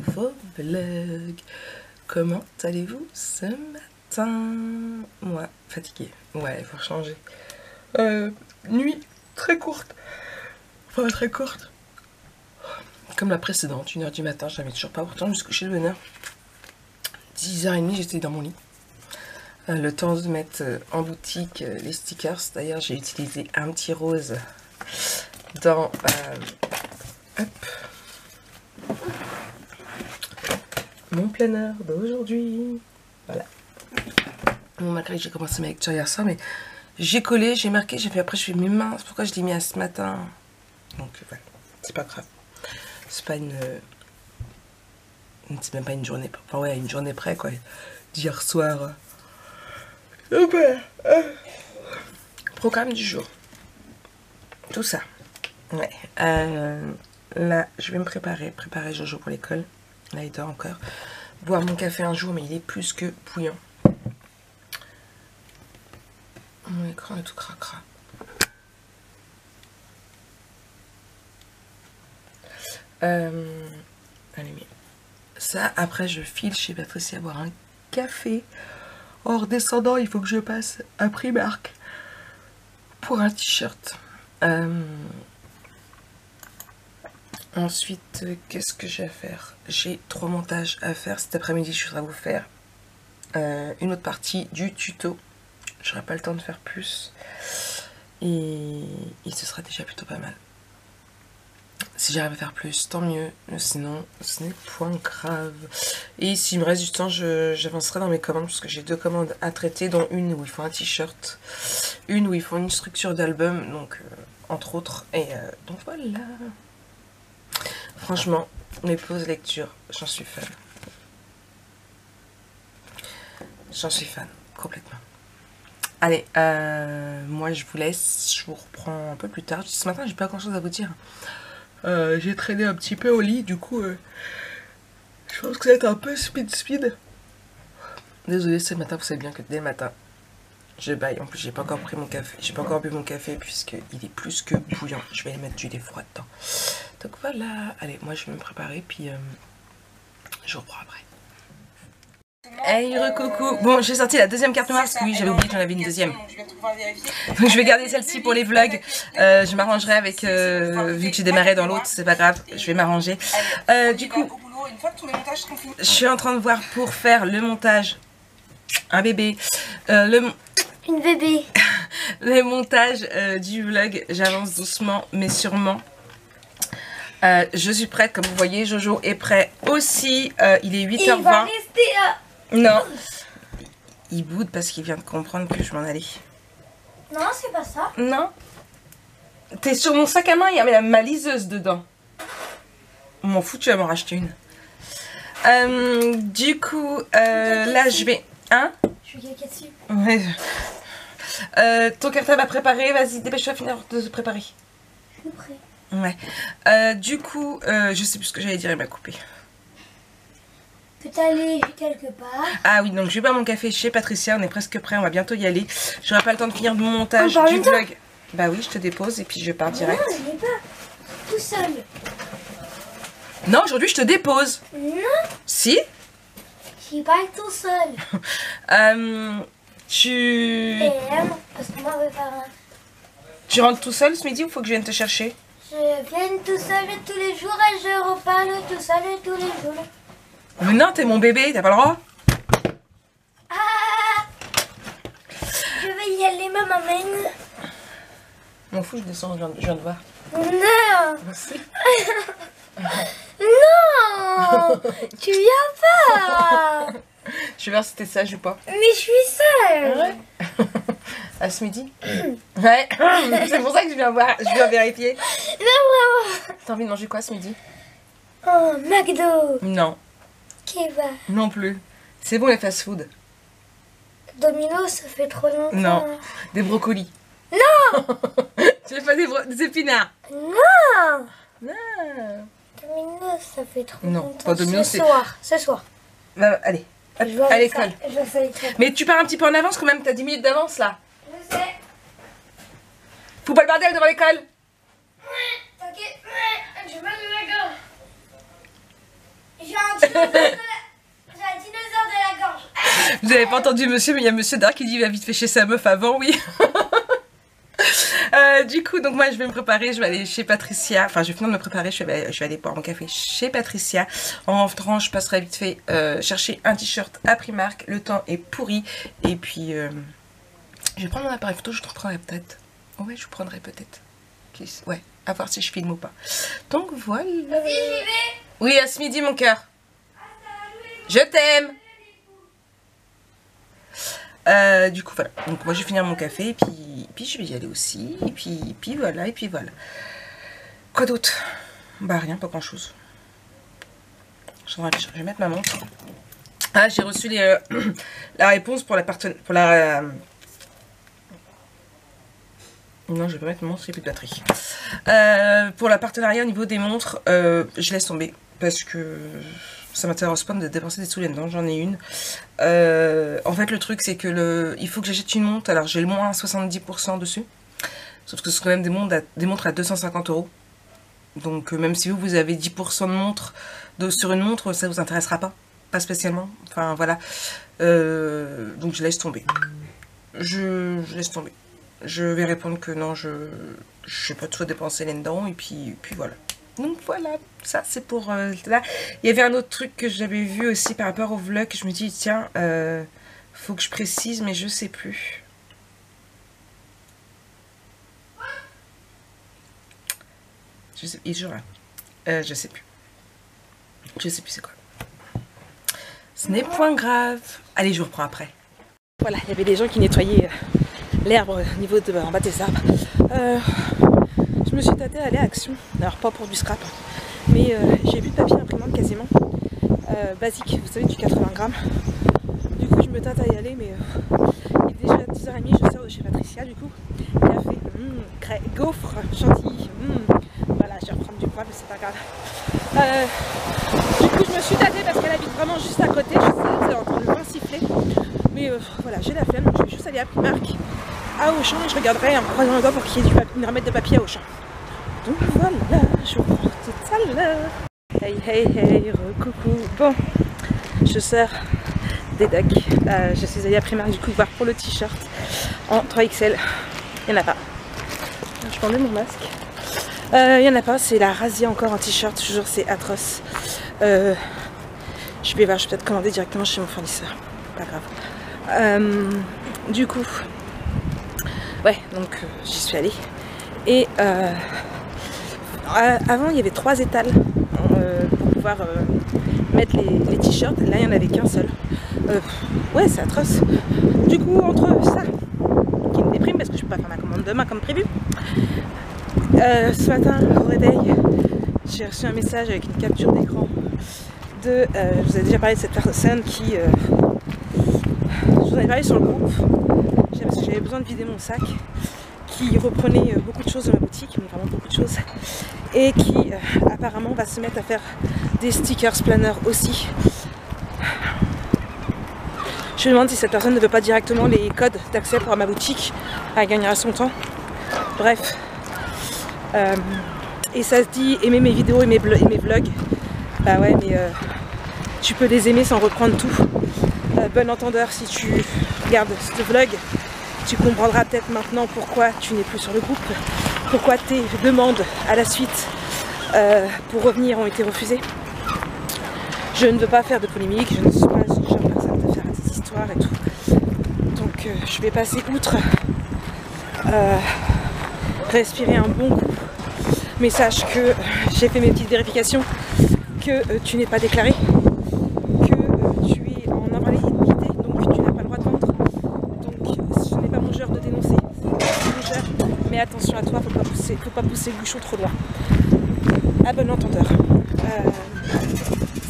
nouveau vlog. Comment allez-vous ce matin? Moi, fatiguée. Ouais, il faut changer. Nuit très courte. Enfin, très courte. Comme la précédente, 1h du matin, j'avais toujours pas pourtant jusqu'au chez le bonheur. 10h30, j'étais dans mon lit. Le temps de mettre en boutique les stickers. D'ailleurs, j'ai utilisé un petit rose dans mon planeur d'aujourd'hui. Voilà. Bon, malgré que j'ai commencé ma lecture hier soir, mais j'ai collé, j'ai marqué, j'ai fait après, je fais mes mains. Pourquoi je l'ai mis à ce matin? Donc, voilà, c'est pas grave. C'est pas une. C'est même pas une journée. Enfin, ouais, une journée près, quoi. D'hier soir. Programme du jour. Tout ça. Ouais. Là, je vais me préparer Jojo pour l'école. Là, il dort encore. Boire mon café un jour, mais il est plus que bouillant. Mon écran est tout cracra. Allez, mais ça, après, je file chez Patricia boire un café. En redescendant, il faut que je passe à Primark pour un t-shirt. Ensuite, qu'est-ce que j'ai à faire? J'ai 3 montages à faire cet après-midi. Je voudrais vous faire une autre partie du tuto. J'aurai pas le temps de faire plus. Et ce sera déjà plutôt pas mal. Si j'arrive à faire plus, tant mieux. Sinon, ce n'est point grave. Et s'il me reste du temps, j'avancerai dans mes commandes. Parce que j'ai 2 commandes à traiter, dont une où il faut un t-shirt. Une où il faut une structure d'album. Donc, entre autres. Et donc voilà. Franchement, mes pauses lecture, j'en suis fan. J'en suis fan, complètement. Allez, moi je vous laisse, je vous reprends un peu plus tard. Ce matin, j'ai pas grand chose à vous dire. J'ai traîné un petit peu au lit, du coup, je pense que c'est un peu speed. Désolée, ce matin, vous savez bien que dès le matin, je baille. En plus, j'ai pas encore pris mon café, j'ai pas encore bu mon café puisqu'il est plus que bouillant. Je vais mettre du lait froid dedans. Donc voilà, allez, moi je vais me préparer, puis je reprends après. Hey recoucou. Bon, j'ai sorti la deuxième carte noire parce que oui, j'avais oublié que j'en avais une deuxième. Donc je vais garder celle-ci pour les vlogs. Je m'arrangerai avec, vu que j'ai démarré dans l'autre, c'est pas grave, je vais m'arranger. Du coup, je suis en train de voir pour faire le montage. Un bébé. Une bébé. Le montage du vlog, j'avance doucement mais sûrement. Je suis prête, comme vous voyez, Jojo est prêt aussi. Il est 8h20. Il va rester là. Non. Il boude parce qu'il vient de comprendre que je m'en allais. Non, c'est pas ça. Non. T'es sur mon sac à main, il y a ma liseuse dedans. On m'en fout, tu vas m'en racheter une. Du coup, là je vais... Hein? Je suis caca dessus. Ouais. Ton cartable à préparer, vas-y, dépêche-toi, finir de se préparer. Je suis prêt. Ouais. Du coup, je sais plus ce que j'allais dire, il m'a coupé. Peut aller quelque part. Ah oui, donc je vais boire mon café chez Patricia, on est presque prêt, on va bientôt y aller. J'aurai pas le temps de finir mon montage du vlog. Bah oui, je te dépose et puis je pars direct. Non, je n'ai pas tout seul. Non, aujourd'hui je te dépose. Non, Si? je suis pas tout seul. Tu Parce que moi, je vais faire un... Tu rentres tout seul ce midi ou faut que je vienne te chercher? Je viens tout seul tous les jours et je reparle tout seul tous les jours. Mais non, t'es mon bébé, t'as pas le droit. Ah! Je vais y aller, maman m'amène. M'en fous, je descends, je viens de voir. Non! Merci. Non! Tu viens pas! Je vais voir si t'es sage ou pas. Mais je suis seule! Ouais. À ce midi? Ouais. C'est pour ça que je viens voir, je viens vérifier. Non, vraiment! T'as envie de manger quoi ce midi? Oh, McDo! Non. Kebab! Non plus. C'est bon les fast-food. Domino, ça fait trop longtemps. Non. Des brocolis. Non! Tu veux pas des épinards? Non! Non. Domino, ça fait trop Non, longtemps. pas Domino, ce soir. Ce soir. Bah, allez, hop, Je vais à l'école. Je vais faire l'école. Mais tu pars un petit peu en avance quand même, t'as 10 minutes d'avance là. Je sais. Faut pas le bordel devant l'école. T'inquiète. Je vais aller à la gare. J'ai un un dinosaure de la gorge. Vous avez pas entendu monsieur, mais il y a monsieur Dark qui dit il va vite fait chez sa meuf avant, oui. Du coup, donc moi je vais me préparer, je vais aller chez Patricia, enfin je vais finir de me préparer, je vais aller boire mon café chez Patricia. En rentrant, je passerai vite fait chercher un t-shirt à Primark, le temps est pourri. Et puis, je vais prendre mon appareil photo, je te reprendrai peut-être. Ouais, je vous prendrai peut-être. Ouais, à voir si je filme ou pas. Donc voilà. Si j'y vais. Oui, à ce midi mon cœur. Je t'aime. Du coup voilà, donc moi je vais finir mon café et puis je vais y aller aussi et puis voilà, quoi d'autre? Bah rien, pas grand chose. Je vais mettre ma montre. Ah, j'ai reçu la réponse pour la non, je vais pas mettre ma montre, il n'y a plus de batterie. Pour la partenariat au niveau des montres, je laisse tomber parce que ça m'intéresse pas de dépenser des sous là-dedans, j'en ai une. En fait, le truc, c'est que il faut que j'achète une montre. Alors, j'ai le moins 70% dessus. Sauf que c'est quand même des montres à 250 €. Donc, même si vous avez 10% de montre sur une montre, ça vous intéressera pas. Pas spécialement. Enfin, voilà. Donc, je laisse tomber. Je laisse tomber. Je vais répondre que non, je sais pas trop dépenser là-dedans. Et puis voilà. Donc voilà, ça c'est pour là. Il y avait un autre truc que j'avais vu aussi par rapport au vlog. Je me dis tiens, faut que je précise, mais je sais plus. Je sais, il est toujours là. Je sais plus. Je sais plus c'est quoi. Ce n'est point grave. Allez, je vous reprends après. Voilà, il y avait des gens qui nettoyaient l'herbe au niveau en bas des arbres. Je me suis tâtée à aller à Action, alors pas pour du scrap, mais j'ai vu de papier imprimante quasiment basique, vous savez, du 80 grammes. Du coup je me tâte à y aller, mais il est déjà 10h30, je sors de chez Patricia du coup. Café, gaufre, chantilly, voilà, je vais reprendre du poids mais c'est pas grave. Du coup je me suis tâtée parce qu'elle habite vraiment juste à côté, je sais, vous allez entendre le vent siffler, mais voilà, j'ai la flemme, donc je vais juste aller à Primark, à Auchan, et je regarderai en croisant le doigt pour qu'il y ait une remettre de papier à Auchan. Donc voilà, je vous prends tout à l'heure. Hey, coucou. Bon, je sors des decks. Je suis allée à Primark du coup voir pour le t-shirt en 3XL. Il n'y en a pas. Je prendais mon masque. Il n'y en a pas, c'est la Razia encore en t-shirt. Je vous jure, c'est atroce. Je vais voir, je vais peut-être commander directement chez mon fournisseur. Pas grave. Du coup, ouais, donc j'y suis allée. Et avant il y avait 3 étals pour pouvoir mettre les t-shirts. Là il n'y en avait qu'un seul. Ouais, c'est atroce. Du coup, entre ça qui me déprime parce que je peux pas faire ma commande demain comme prévu, ce matin au réveil j'ai reçu un message avec une capture d'écran de je vous ai déjà parlé de cette personne qui je vous en ai parlé sur le groupe parce que j'avais besoin de vider mon sac, qui reprenait beaucoup de choses de ma boutique, mais vraiment beaucoup de choses, et qui apparemment va se mettre à faire des stickers planeurs aussi. Je me demande si cette personne ne veut pas directement les codes d'accès pour ma boutique, elle gagnera son temps. Bref. Et ça se dit aimer mes vidéos et mes vlogs. Bah ouais, mais tu peux les aimer sans reprendre tout. Bon entendeur, si tu regardes ce vlog, tu comprendras peut-être maintenant pourquoi tu n'es plus sur le groupe, pourquoi tes demandes à la suite pour revenir ont été refusées. Je ne veux pas faire de polémique, je ne suis pas ce genre de personne de faire des histoires et tout. Donc je vais passer outre, respirer un bon coup, mais sache que j'ai fait mes petites vérifications, que tu n'es pas déclaré, que tu es en invalidité, donc tu n'as pas le droit de vendre. Donc ce n'est pas mon genre de dénoncer, mais attention à toi, faut pas pousser le bouchon trop loin. À bon entendeur.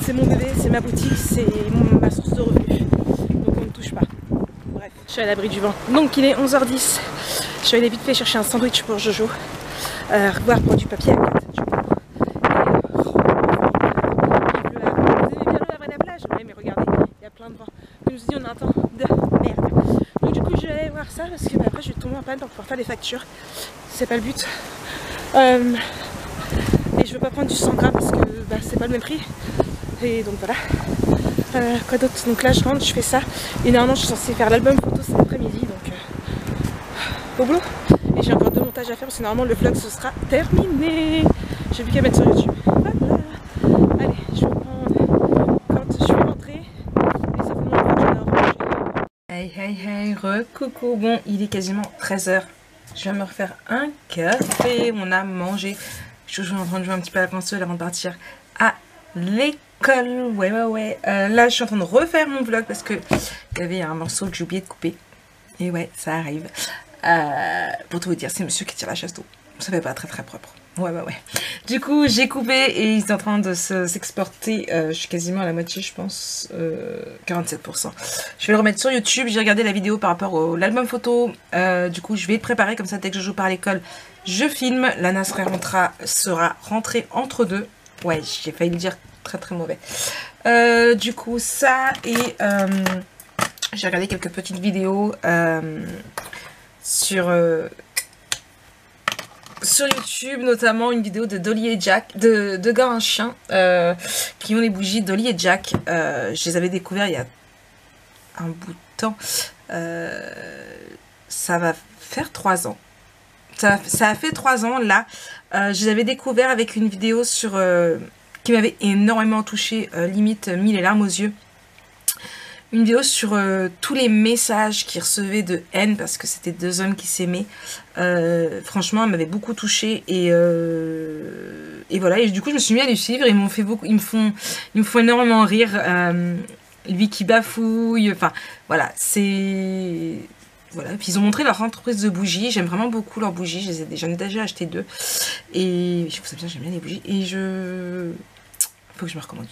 C'est mon bébé, c'est ma boutique, c'est ma source de revenus. Donc on ne touche pas. Bref, je suis à l'abri du vent. Donc il est 11h10. Je suis allée vite fait chercher un sandwich pour Jojo. Revoir pour du papier à 4 du coup. Vous aimez bien la plage? Oui, mais regardez, il y a plein de vent. Comme je vous dis, on a un temps de merde. Donc du coup je vais aller voir ça parce que après je vais tomber en panne pour pouvoir faire les factures. C'est pas le but. Et je veux pas prendre du 100 grammes parce que c'est pas le même prix. Et donc voilà. Quoi d'autre? Donc là je rentre, je fais ça. Et normalement je suis censée faire l'album photo cet après-midi. Donc au boulot. Et j'ai encore 2 montages à faire parce que normalement le vlog ce sera terminé. J'ai plus qu'à mettre sur YouTube. Voilà. Allez, je vais prendre quand je suis rentrée. Et ça fait longtemps que je n'ai pas mangé. Hey hey hey, coucou. Bon, il est quasiment 13 h. Je viens me refaire un café. On a mangé. Je suis en train de jouer un petit peu à la console avant de partir à l'école. Ouais. Là, je suis en train de refaire mon vlog parce que il y avait un morceau que j'ai oublié de couper. Et ouais, ça arrive. Pour tout vous dire, c'est monsieur qui tire la chasse d'eau. Ça fait pas très propre. Ouais. Du coup, j'ai coupé et il est en train de s'exporter. Je suis quasiment à la moitié, je pense. 47%. Je vais le remettre sur YouTube. J'ai regardé la vidéo par rapport à l'album photo. Du coup, je vais le préparer comme ça. Dès que je joue par l'école, je filme. Lana sera rentrée entre deux. Ouais, j'ai failli le dire très mauvais. Du coup, ça et j'ai regardé quelques petites vidéos sur YouTube, notamment une vidéo de Dolly et Jack, de gars un chien qui ont les bougies Dolly et Jack. Je les avais découverts il y a un bout de temps. Ça va faire 3 ans. Ça a fait 3 ans là. Je les avais découverts avec une vidéo sur qui m'avait énormément touchée, limite mis les larmes aux yeux. Une vidéo sur tous les messages qu'ils recevaient de haine parce que c'était 2 hommes qui s'aimaient. Franchement, elle m'avait beaucoup touchée et voilà. Et du coup, je me suis mis à les suivre. Ils me font énormément rire. Lui qui bafouille. Enfin, voilà, c'est voilà. Puis ils ont montré leur entreprise de bougies. J'aime vraiment beaucoup leurs bougies. J'en ai déjà acheté 2 et je vous bien, j'aime bien les bougies. Et faut que je me recommande.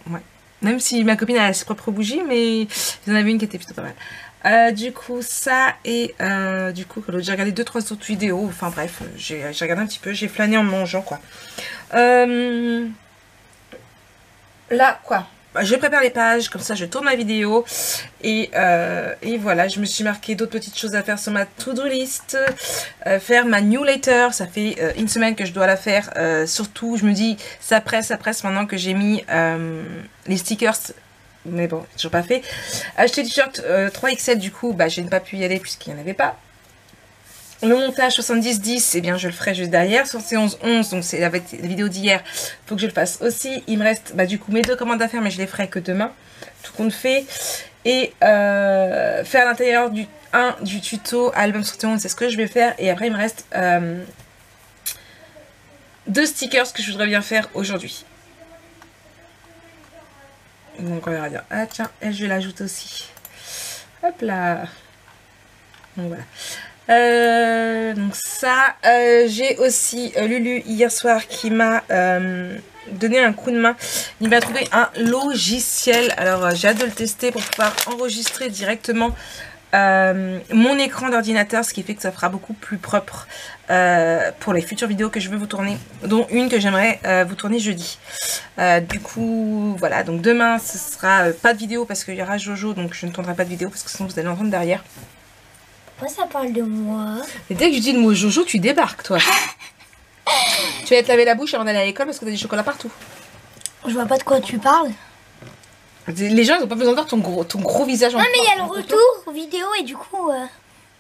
Ouais. Même si ma copine a ses propres bougies, mais il y en avait une qui était plutôt pas mal. Du coup, ça et du coup, j'ai regardé 2-3 autres vidéos. Enfin bref, j'ai regardé un petit peu, j'ai flâné en mangeant quoi. Là, quoi. Je prépare les pages, comme ça je tourne ma vidéo et voilà, je me suis marqué d'autres petites choses à faire sur ma to-do list. Faire ma newsletter, ça fait 1 semaine que je dois la faire. Surtout, je me dis, ça presse maintenant que j'ai mis les stickers. Mais bon, toujours pas fait. Acheter du t-shirt 3XL, du coup, je n'ai pas pu y aller puisqu'il n'y en avait pas. Le montage 70-10, eh bien je le ferai juste derrière. 71-11, donc c'est la vidéo d'hier, faut que je le fasse aussi. Il me reste du coup mes 2 commandes à faire, mais je les ferai que demain, tout compte fait. Et faire l'intérieur du tuto album 71, c'est ce que je vais faire. Et après il me reste 2 stickers que je voudrais bien faire aujourd'hui. Donc on verra bien. Ah tiens, et je vais l'ajouter aussi. Hop là. Donc voilà. Donc ça, j'ai aussi Lulu hier soir qui m'a donné un coup de main. Il m'a trouvé un logiciel. Alors j'ai hâte de le tester pour pouvoir enregistrer directement mon écran d'ordinateur, ce qui fait que ça fera beaucoup plus propre pour les futures vidéos que je veux vous tourner, dont une que j'aimerais vous tourner jeudi. Du coup voilà, donc demain ce sera pas de vidéo parce qu'il y aura Jojo, donc je ne tournerai pas de vidéo parce que sinon vous allez l'entendre derrière. Pourquoi ça parle de moi? Et dès que je dis le mot Jojo, tu débarques, toi. Tu vas te laver la bouche avant d'aller à l'école parce que t'as du chocolat partout. Je vois pas de quoi tu parles. Les gens, ils ont pas besoin de voir ton gros visage. Non, mais il y a le retour vidéo et du coup,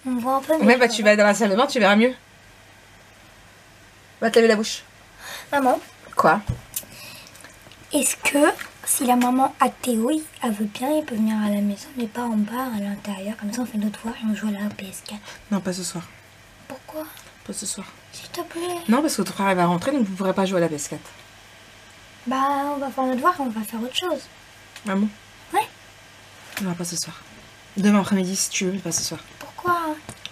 on voit un peu mieux. Ouais, tu vas dans la salle de bain, tu verras mieux. Va te laver la bouche. Maman. Quoi? Est-ce que si la maman a Théo, elle veut bien, il peut venir à la maison, mais pas en bas, à l'intérieur. Comme ça, on fait notre devoir et on joue à la PS4. Non, pas ce soir. Pourquoi? Pas ce soir. S'il te plaît. Non, parce que ton frère va rentrer, donc vous ne pourrez pas jouer à la PS4. On va faire notre devoir et on va faire autre chose. Ah bon? Ouais. Non, pas ce soir. Demain après-midi, si tu veux, mais pas ce soir. Pourquoi?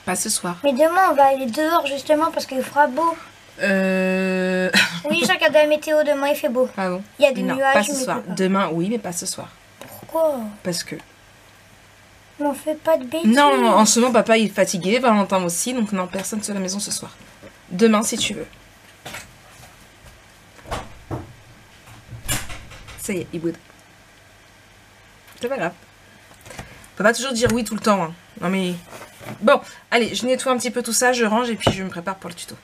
Pas ce soir. Mais demain, on va aller dehors, justement, parce qu'il fera beau. Oui, je regarde la météo, demain il fait beau. Ah bon? Il y a des nuages. Pas ce soir. Demain, oui, mais pas ce soir. Pourquoi? Parce que... On fait pas de bêtises. Non, en ce moment, papa il est fatigué, Valentin aussi, donc non, personne sur la maison ce soir. Demain, si tu veux. Ça y est, il boude. C'est pas grave. Faut pas toujours dire oui tout le temps. Hein. Non mais... Bon, allez, je nettoie un petit peu tout ça, je range et puis je me prépare pour le tuto.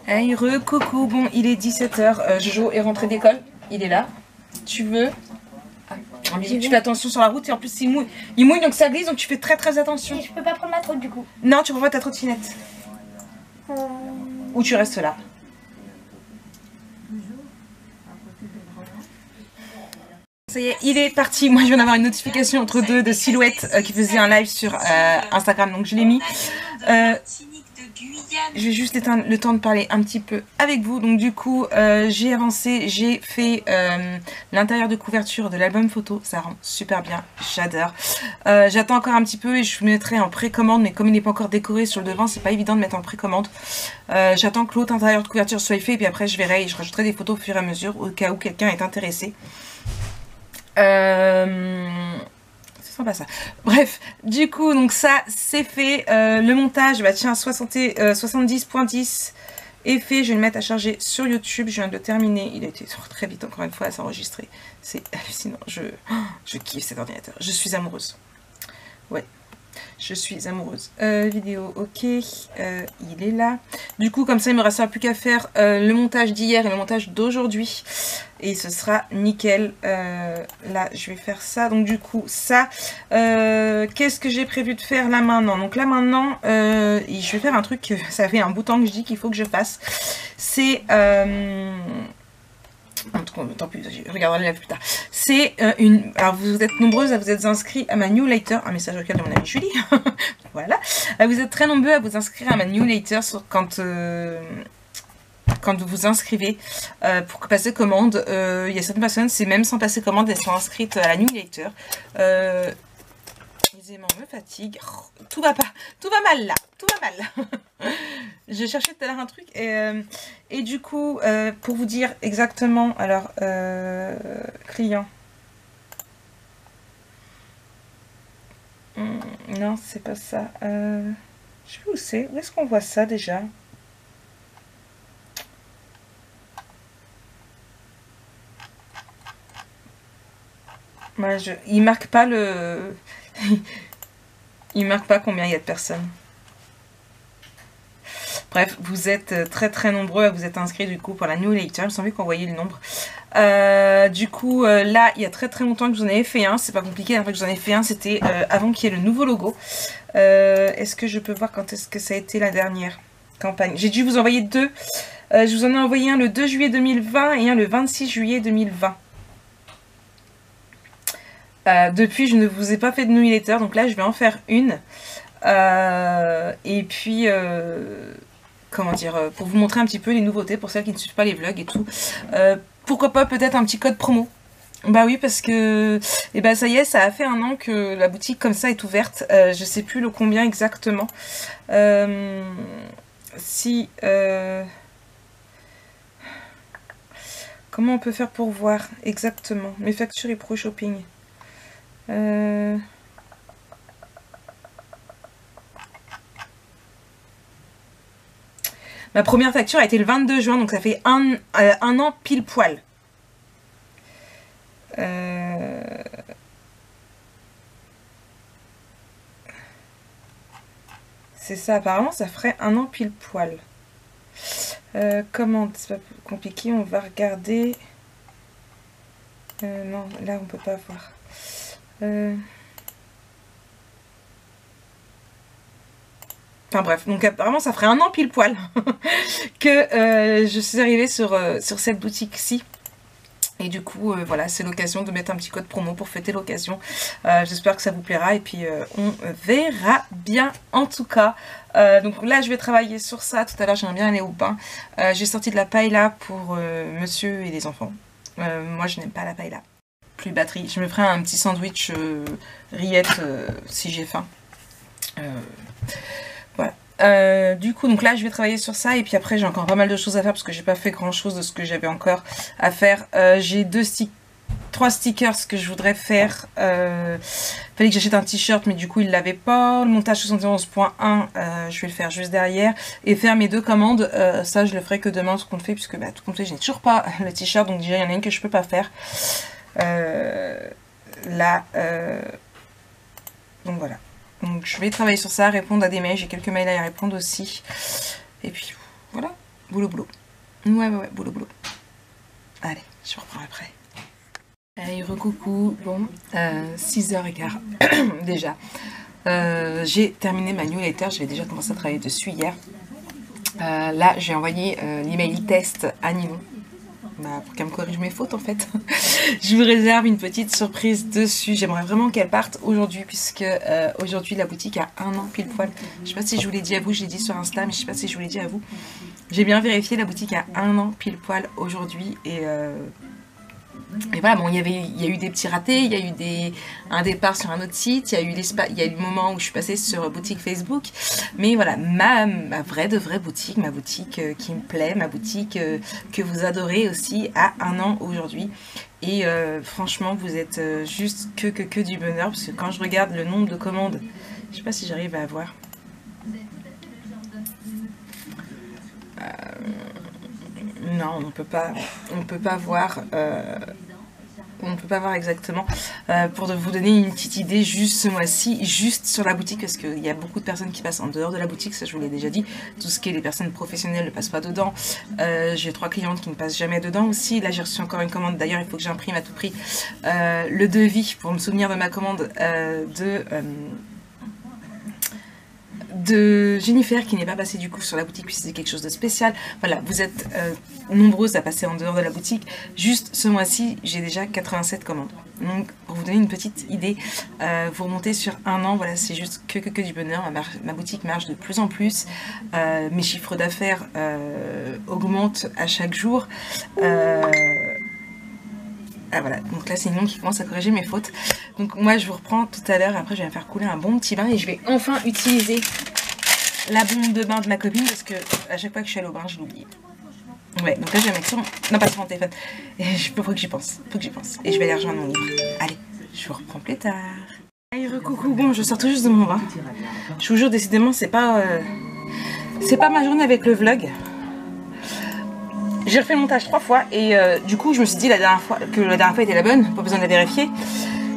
Hey, coucou, bon, il est 17 h. Jojo est rentré d'école, il est là. Tu veux? Tu fais attention sur la route et en plus il mouille donc ça glisse donc tu fais très attention. Et je peux pas prendre ma trotte du coup. Non, tu prends pas ta trottinette. Ou tu restes là. Ça y est, il est parti. Moi je viens d'avoir une notification entre deux de Silhouette qui faisait un live sur Instagram donc je l'ai mis. Je vais juste éteindre le temps de parler un petit peu avec vous. Donc du coup, j'ai avancé, j'ai fait l'intérieur de couverture de l'album photo. Ça rend super bien, j'adore. J'attends encore un petit peu et je vous mettrai en précommande. Mais comme il n'est pas encore décoré sur le devant, c'est pas évident de mettre en précommande. J'attends que l'autre intérieur de couverture soit fait. Et puis après, je verrai et je rajouterai des photos au fur et à mesure au cas où quelqu'un est intéressé. Sympa ça. Bref, du coup, donc ça c'est fait. Le montage, bah tiens, 70.10 est fait. Je vais le mettre à charger sur YouTube. Je viens de le terminer. Il a été très vite encore une fois à s'enregistrer. C'est hallucinant. Je kiffe cet ordinateur. Je suis amoureuse. Ouais. Je suis amoureuse. Vidéo, ok. Il est là. Du coup, comme ça, il me restera plus qu'à faire le montage d'hier et le montage d'aujourd'hui. Et ce sera nickel. Là, je vais faire ça. Donc, du coup, ça. Qu'est-ce que j'ai prévu de faire là maintenant? Donc, là maintenant, je vais faire un truc. Ça fait un bout de temps que je dis qu'il faut que je fasse. C'est... tant pis, je regarderai le live plus tard. C'est une... Alors, vous êtes nombreuses à vous être inscrits à ma newsletter. Un message auquel de mon amie Julie. Voilà. Vous êtes très nombreux à vous inscrire à ma newsletter quand vous vous inscrivez pour passer commande. Il y a certaines personnes, c'est même sans passer commande, elles sont inscrites à la newsletter. Les aimants me fatiguent. Oh, tout va mal là. Tout va mal. Je cherchais tout à l'heure un truc et du coup, pour vous dire exactement, alors, client. Non, c'est pas ça. Je sais plus où c'est. Où est-ce qu'on voit ça déjà? Moi, il marque pas le... il marque pas combien il y a de personnes. Bref, vous êtes très nombreux à vous être inscrits du coup pour la newsletter. Il me semblait qu'on voyait le nombre. Du coup, là, il y a très longtemps que j'en avais fait un. C'est pas compliqué, en fait, que j'en ai fait un. C'était avant qu'il y ait le nouveau logo. Est-ce que je peux voir quand est-ce que ça a été la dernière campagne? J'ai dû vous envoyer deux. Je vous en ai envoyé un le 2 juillet 2020 et un le 26 juillet 2020. Depuis, je ne vous ai pas fait de newsletter, donc là, je vais en faire une. Et puis, comment dire, pour vous montrer un petit peu les nouveautés pour celles qui ne suivent pas les vlogs et tout. Pourquoi pas peut-être un petit code promo? Bah oui, parce que et bah ça y est, ça a fait un an que la boutique comme ça est ouverte. Je sais plus le combien exactement. Comment on peut faire pour voir exactement mes factures et pro shopping? Ma première facture a été le 22 juin, donc ça fait un an pile poil. C'est ça, apparemment ça ferait un an pile poil. Commande, c'est pas compliqué, on va regarder. Non, là on peut pas voir. Enfin bref, donc apparemment ça ferait un an pile poil que je suis arrivée sur cette boutique-ci. Et du coup, voilà, c'est l'occasion de mettre un petit code promo pour fêter l'occasion. J'espère que ça vous plaira et puis on verra bien en tout cas. Donc là, je vais travailler sur ça. Tout à l'heure, j'aimerais bien aller au bain. J'ai sorti de la paella pour monsieur et les enfants. Moi, je n'aime pas la paella. Plus de batterie. Je me ferai un petit sandwich rillettes si j'ai faim. Voilà. Du coup, donc là, je vais travailler sur ça. Et puis après, j'ai encore pas mal de choses à faire parce que j'ai pas fait grand chose de ce que j'avais encore à faire. J'ai 3 stickers que je voudrais faire. Fallait que j'achète un t-shirt, mais du coup, il l'avait pas. Le montage 71.1, je vais le faire juste derrière. Et faire mes 2 commandes, ça, je le ferai que demain, tout compte fait, puisque bah, tout compte fait, je n'ai toujours pas le t-shirt. Donc déjà, il y en a une que je peux pas faire. Là, donc voilà. Donc je vais travailler sur ça, répondre à des mails. J'ai quelques mails à y répondre aussi. Et puis voilà, boulot. Ouais, boulot. Allez, je reprends après. Hey, recoucou, bon, 6h15 déjà. J'ai terminé ma newsletter, j'avais déjà commencé à travailler dessus hier. Là, j'ai envoyé l'email test à Ninon. Pour qu'elle me corrige mes fautes en fait. Je vous réserve une petite surprise dessus. J'aimerais vraiment qu'elle parte aujourd'hui, puisque aujourd'hui la boutique a 1 an pile poil. Je sais pas si je vous l'ai dit à vous, je l'ai dit sur Insta, mais je sais pas si je vous l'ai dit à vous. J'ai bien vérifié, la boutique a 1 an pile poil aujourd'hui et voilà, bon, il y a eu des petits ratés, il y a eu un départ sur un autre site, il y a eu le moment où je suis passée sur boutique Facebook, mais voilà, ma vraie boutique, ma boutique qui me plaît, ma boutique que vous adorez aussi, a 1 an aujourd'hui. Et franchement, vous êtes juste que du bonheur, parce que quand je regarde le nombre de commandes, je sais pas si j'arrive à avoir. Non, on peut pas voir. On ne peut pas voir exactement. Pour vous donner une petite idée, juste ce mois-ci, juste sur la boutique, parce qu'il y a beaucoup de personnes qui passent en dehors de la boutique, ça je vous l'ai déjà dit. Tout ce qui est les personnes professionnelles ne passent pas dedans. J'ai 3 clientes qui ne passent jamais dedans aussi. Là j'ai reçu encore une commande, d'ailleurs il faut que j'imprime à tout prix le devis pour me souvenir de ma commande de Jennifer, qui n'est pas passée du coup sur la boutique puisque c'est quelque chose de spécial. Voilà, vous êtes nombreuses à passer en dehors de la boutique. Juste ce mois-ci, j'ai déjà 87 commandes. Donc pour vous donner une petite idée, vous remontez sur 1 an, voilà, c'est juste que du bonheur. Ma boutique marche de plus en plus. Mes chiffres d'affaires augmentent à chaque jour. Ah voilà, donc là c'est Ninon qui commence à corriger mes fautes. Donc moi je vous reprends tout à l'heure, après je vais me faire couler un bon petit bain et je vais enfin utiliser la bombe de bain de ma copine, parce que à chaque fois que je suis allée au bain je l'oublie. Ouais, donc là je vais mettre sur mon... Non, pas sur mon téléphone. Et faut que j'y pense, Et je vais aller rejoindre mon livre. Allez, je vous reprends plus tard. Allez, recoucou, bon, je sors tout juste de mon bain. Je vous jure, décidément, c'est pas ma journée avec le vlog. J'ai refait le montage 3 fois et du coup je me suis dit la dernière fois était la bonne, pas besoin de la vérifier.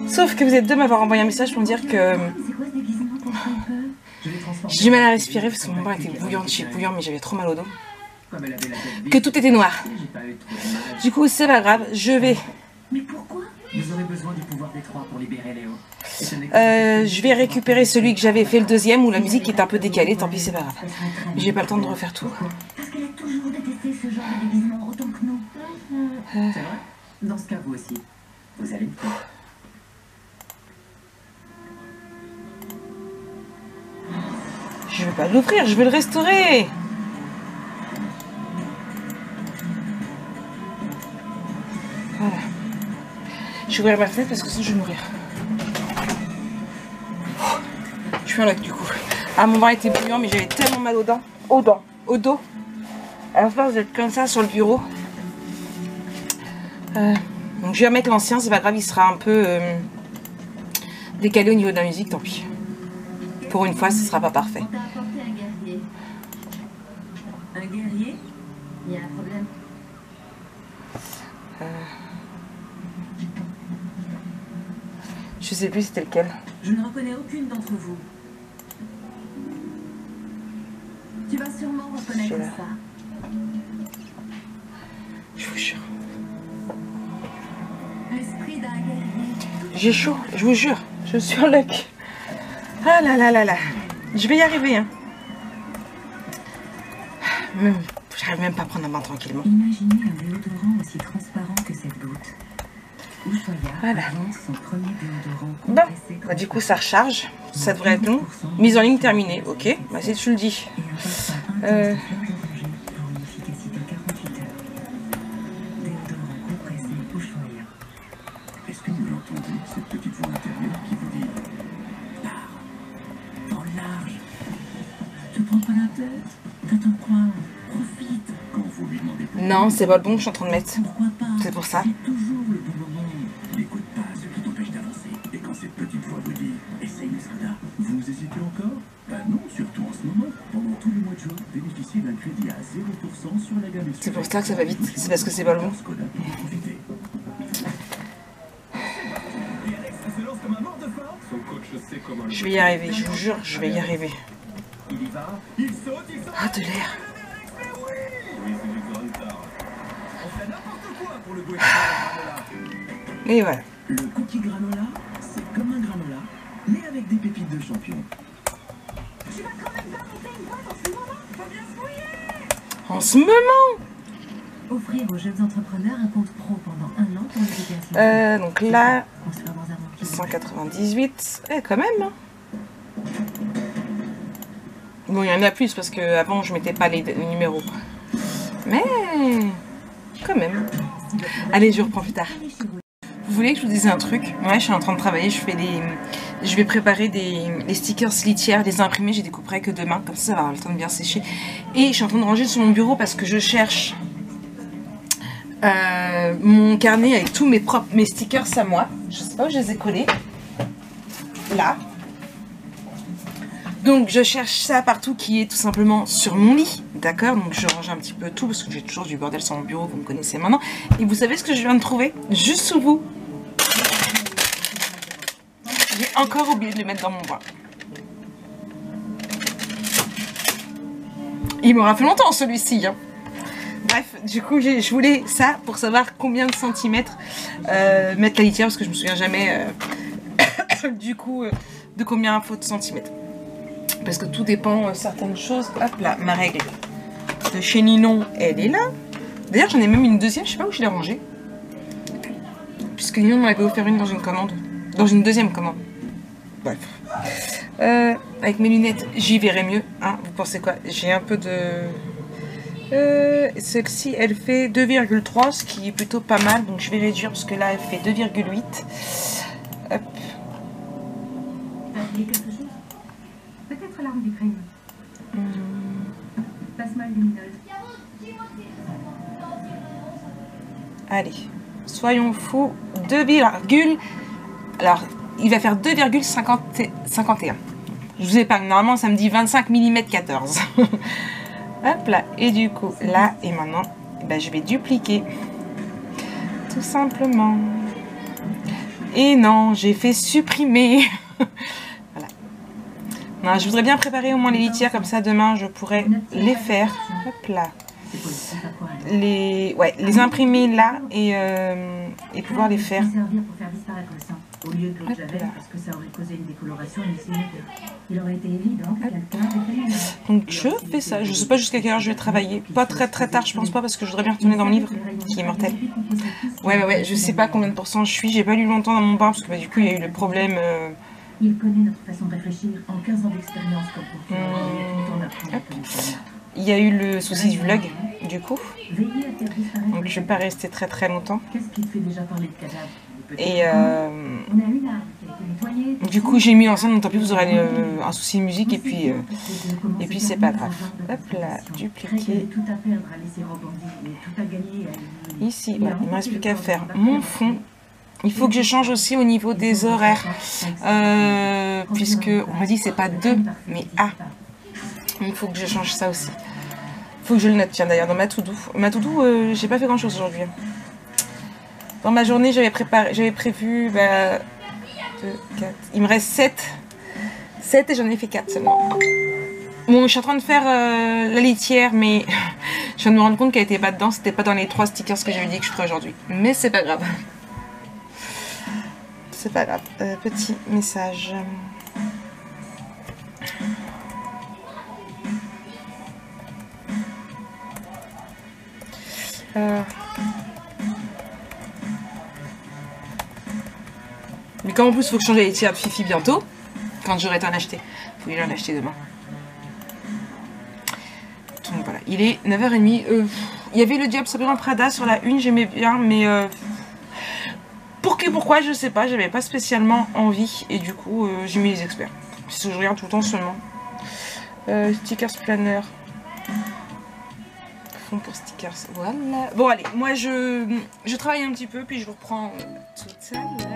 Sauf que vous êtes 2 à m'avoir envoyé un message pour me dire que j'ai du mal à respirer parce que mon bain était bouillant de chez bouillant, mais j'avais trop mal au dos. Que tout était noir. Du coup c'est pas grave, je vais... Mais pourquoi ? Vous aurez besoin du pouvoir des 3 pour libérer Léo. Je vais récupérer celui que j'avais fait le deuxième où la musique est un peu décalée, tant pis c'est pas grave. J'ai pas le temps de refaire tout. Parce qu'elle a toujours détesté ce genre de déguisement autant que nous. C'est vrai ? Dans ce cas, vous aussi. Vous allez me faire. Je vais pas l'ouvrir, je vais le restaurer. Voilà. Je vais ouvrir ma fenêtre parce que sinon je vais mourir. Je suis en lac du coup. Ah, mon bain était bouillant, mais j'avais tellement mal aux dents. Au dos. À force d'être comme ça sur le bureau. Donc je vais remettre l'ancien, c'est pas grave, il sera un peu décalé au niveau de la musique, tant pis. Pour une fois, ce sera pas parfait. On t'a apporté un guerrier. Un guerrier ? Il y a un problème. Je sais plus c'était lequel. Je ne reconnais aucune d'entre vous. Tu vas sûrement reconnaître ça. Je vous jure. L'esprit d'un guerrier. J'ai chaud, je vous jure. Je suis en lac. Ah là là là là. Je vais y arriver, hein. J'arrive même pas à prendre un bain tranquillement. Imaginez un déodorant aussi transparent que cette goutte. Ushuaïa Voilà. avance son premier déodorant Bon, compressé bah, du coup ça recharge. Ça devrait être long. Mise en ligne terminée. Ok, bah si tu le dis. et un parfum intense de fleurs d'oranger pour une efficacité 48 heures. Déodorant compressé Ushuaïa. Est-ce que vous l'entendez, cette petite voix intérieure qui vous dit pars, dans le large, te prends pas la tête, t'as ton coin, profite. Quand vous lui demandez pourquoi, Non, c'est pas le bon que je suis en train de mettre. pourquoi pas, C'est pour ça. c'est toujours le bon moment. N'écoute pas ce qui t'empêche d'avancer. Et quand cette petite voix vous dit essaye le soda, vous hésitez encore? Bah non, surtout en ce moment. Pendant tout le mois de juin, bénéficiez d'un crédit à 0% sur la gamme. C'est pour ça que ça va vite. C'est parce que c'est pas le bon. Skoda pour en profiter. Je vais y arriver, je vous jure, je vais y arriver. Ah, de l'air. Et voilà. Le cookie granola, c'est comme un granola, mais avec des pépites de champion. Tu vas quand même pas monter une boîte en ce moment, faut bien se mouiller. En ce moment. Offrir aux jeunes entrepreneurs un compte pro pendant 1 an pour l'éducation. Donc là, Construire dans un monde qui 198. Quand même. Hein. Bon, il y en a plus parce que avant je mettais pas les numéros. Mais quand même. Allez, je reprends plus tard. Vous voulez que je vous dise un truc? Ouais, je suis en train de travailler. Je vais préparer les stickers litières, les imprimer. J'ai des couperets que demain, comme ça va avoir le temps de bien sécher. Et je suis en train de ranger sur mon bureau parce que je cherche mon carnet avec tous mes stickers à moi. Je sais pas où je les ai collés. Là. Donc je cherche ça partout qui est tout simplement sur mon lit. D'accord? Donc je range un petit peu tout parce que j'ai toujours du bordel sur mon bureau, vous me connaissez maintenant. Et vous savez ce que je viens de trouver? Juste sous vous. J'ai encore oublié de les mettre dans mon bras. Il m'aura fait longtemps celui-ci. Hein. Bref, du coup, je voulais ça pour savoir combien de centimètres mettre la litière parce que je me souviens jamais du coup de combien il faut de centimètres. Parce que tout dépend certaines choses. Hop là, ma règle de chez Ninon, elle est là. D'ailleurs, j'en ai même une deuxième, je sais pas où je l'ai rangée. Puisque Ninon m'avait offert une dans une commande. Dans une deuxième commande. Bref. Avec mes lunettes, j'y verrai mieux. Hein. Vous pensez quoi? J'ai un peu de... Celle-ci, elle fait 2,3, ce qui est plutôt pas mal. Donc je vais réduire parce que là, elle fait 2,8. Hop. quelque chose? Peut-être l'arme du crime. Passe-moi le luminol. Allez, soyons fous. 2, alors, il va faire 2,51. Je vous épargne. Normalement, ça me dit 25 mm 14. Hop là. Et du coup, là et maintenant, ben, je vais dupliquer. Tout simplement. Et non, j'ai fait supprimer. Voilà. Non, je voudrais bien préparer au moins les litières. Comme ça, demain, je pourrais les faire. Hop là. Les imprimer là et pouvoir les faire. Au lieu de l'eau de javel, parce que ça aurait causé une décoloration inutilisée. Il aurait été évident que quelqu'un ait fait. Donc je fais ça. Je sais pas jusqu'à quelle heure je vais travailler. Pas très tard, je pense pas, parce que je voudrais bien retourner dans mon livre qui est mortel. Ouais, je sais pas combien de pourcents je suis. J'ai pas lu longtemps dans mon bain parce que bah, du coup il y a eu le problème. Il connaît notre façon de réfléchir en 15 ans d'expérience comme pour il y a eu le souci du vlog, du coup. Donc je vais pas rester très longtemps. Qu'est-ce qui te fait déjà parler de cadavre? Et du coup j'ai mis ensemble, donc tant pis vous aurez un souci de musique et puis c'est pas grave. Hop là, dupliquer. Ici, voilà, il me reste plus qu'à faire mon fond. Il faut que je change aussi au niveau des horaires, puisque on m'a dit que c'est pas 2 mais A. Il faut que je change ça aussi. Il faut que je le note, tiens d'ailleurs dans ma to-do. Ma to-do, j'ai pas fait grand chose aujourd'hui. Dans ma journée, j'avais prévu 2, 4. Il me reste 7 et j'en ai fait 4 seulement. Bon, je suis en train de faire la litière, mais je viens de me rendre compte qu'elle n'était pas dedans. C'était pas dans les 3 stickers que j'avais dit que je ferais aujourd'hui. Mais c'est pas grave. C'est pas grave. Petit message. Mais comme en plus il faut que je change la litière de Fifi bientôt, quand j'aurai temps d'acheter, il faut que j'en acheter demain. Donc voilà, il est 9h30. Il y avait le Diable Sabrina Prada sur la une, j'aimais bien, mais pourquoi je sais pas, j'avais pas spécialement envie et du coup j'ai mis les experts. Parce que je regarde tout le temps seulement. Stickers planner. Fond pour stickers, voilà. Bon allez, moi je travaille un petit peu puis je vous reprends tout à l'heure.